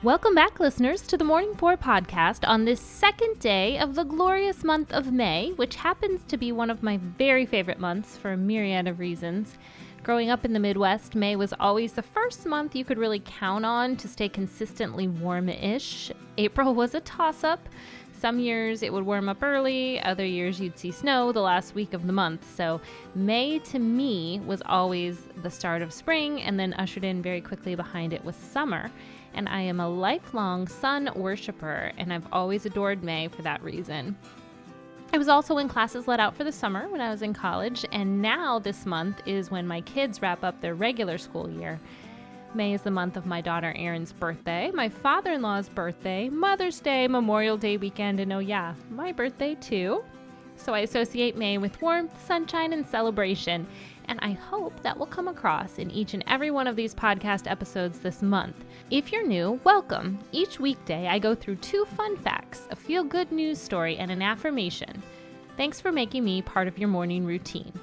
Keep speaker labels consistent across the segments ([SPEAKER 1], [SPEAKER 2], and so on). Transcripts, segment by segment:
[SPEAKER 1] Welcome back, listeners, to the Morning 4 podcast on this second day of the glorious month of May, which happens to be one of my very favorite months for a myriad of reasons. Growing up in the Midwest, May was always the first month you could really count on to stay consistently warm-ish. April was a toss-up. Some years it would warm up early, other years you'd see snow the last week of the month. So May to me was always the start of spring, and then ushered in very quickly behind it was summer. And I am a lifelong sun worshiper, and I've always adored May for that reason. I was also in classes let out for the summer when I was in college, and now this month is when my kids wrap up their regular school year. May is the month of my daughter Erin's birthday, my father-in-law's birthday, Mother's Day, Memorial Day weekend, and oh yeah, my birthday too. So I associate May with warmth, sunshine, and celebration, and I hope that will come across in each and every one of these podcast episodes this month. If you're new, welcome. Each weekday, I go through 2 fun facts, a feel-good news story, and an affirmation. Thanks for making me part of your morning routine.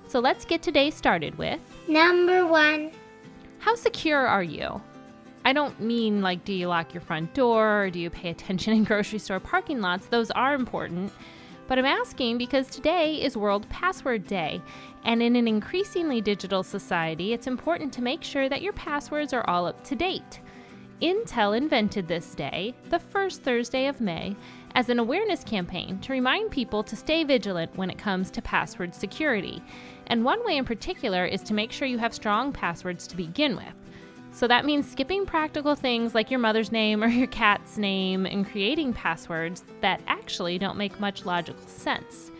[SPEAKER 1] So let's get today started with...
[SPEAKER 2] Number 1.
[SPEAKER 1] How secure are you? I don't mean like, do you lock your front door, or do you pay attention in grocery store parking lots? Those are important. But I'm asking because today is World Password Day, and in an increasingly digital society, it's important to make sure that your passwords are all up to date. Intel invented this day, the first Thursday of May, as an awareness campaign to remind people to stay vigilant when it comes to password security. And one way in particular is to make sure you have strong passwords to begin with. So that means skipping practical things like your mother's name or your cat's name and creating passwords that actually don't make much logical sense.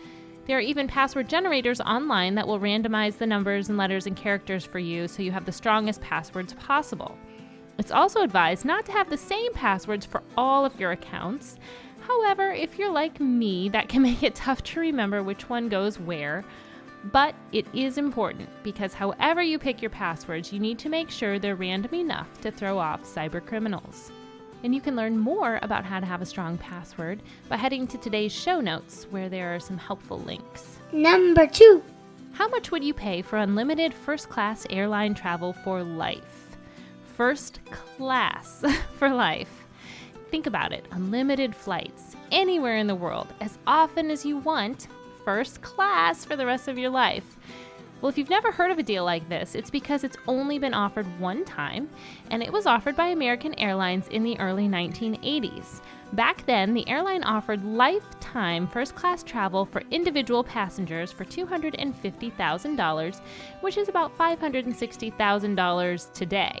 [SPEAKER 1] There are even password generators online that will randomize the numbers and letters and characters for you so you have the strongest passwords possible. It's also advised not to have the same passwords for all of your accounts. However, if you're like me, that can make it tough to remember which one goes where. But it is important because however you pick your passwords, you need to make sure they're random enough to throw off cyber criminals. And you can learn more about how to have a strong password by heading to today's show notes where there are some helpful links.
[SPEAKER 2] Number 2.
[SPEAKER 1] How much would you pay for unlimited first-class airline travel for life? First class for life. Think about it. Unlimited flights anywhere in the world as often as you want. First class for the rest of your life. Well, if you've never heard of a deal like this, it's because it's only been offered one time, and it was offered by American Airlines in the early 1980s. Back then, the airline offered lifetime first-class travel for individual passengers for $250,000, which is about $560,000 today.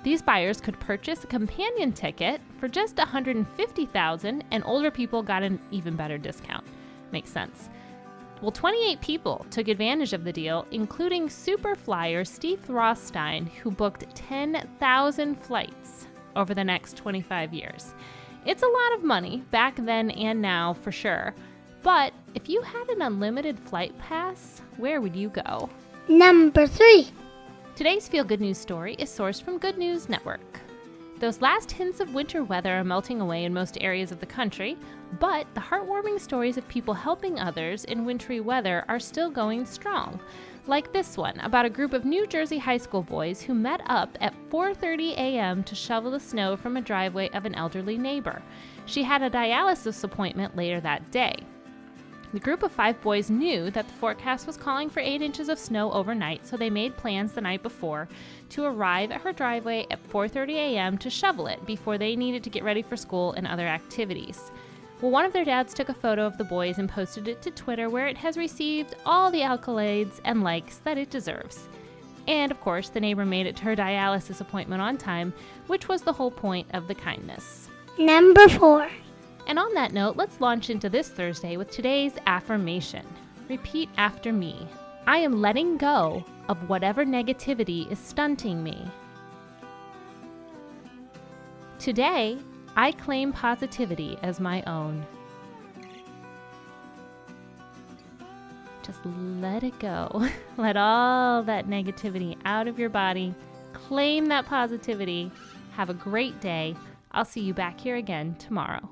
[SPEAKER 1] These buyers could purchase a companion ticket for just $150,000, and older people got an even better discount. Makes sense. Well, 28 people took advantage of the deal, including super flyer Steve Rothstein, who booked 10,000 flights over the next 25 years. It's a lot of money, back then and now for sure. But if you had an unlimited flight pass, where would you go?
[SPEAKER 2] Number 3.
[SPEAKER 1] Today's Feel Good News story is sourced from Good News Network. Those last hints of winter weather are melting away in most areas of the country, but the heartwarming stories of people helping others in wintry weather are still going strong. Like this one about a group of New Jersey high school boys who met up at 4:30 a.m. to shovel the snow from a driveway of an elderly neighbor. She had a dialysis appointment later that day. The group of 5 boys knew that the forecast was calling for 8 inches of snow overnight, so they made plans the night before to arrive at her driveway at 4:30 a.m. to shovel it before they needed to get ready for school and other activities. Well, one of their dads took a photo of the boys and posted it to Twitter, where it has received all the accolades and likes that it deserves. And of course, the neighbor made it to her dialysis appointment on time, which was the whole point of the kindness.
[SPEAKER 2] Number 4.
[SPEAKER 1] And on that note, let's launch into this Thursday with today's affirmation. Repeat after me. I am letting go of whatever negativity is stunting me. Today, I claim positivity as my own. Just let it go. Let all that negativity out of your body. Claim that positivity. Have a great day. I'll see you back here again tomorrow.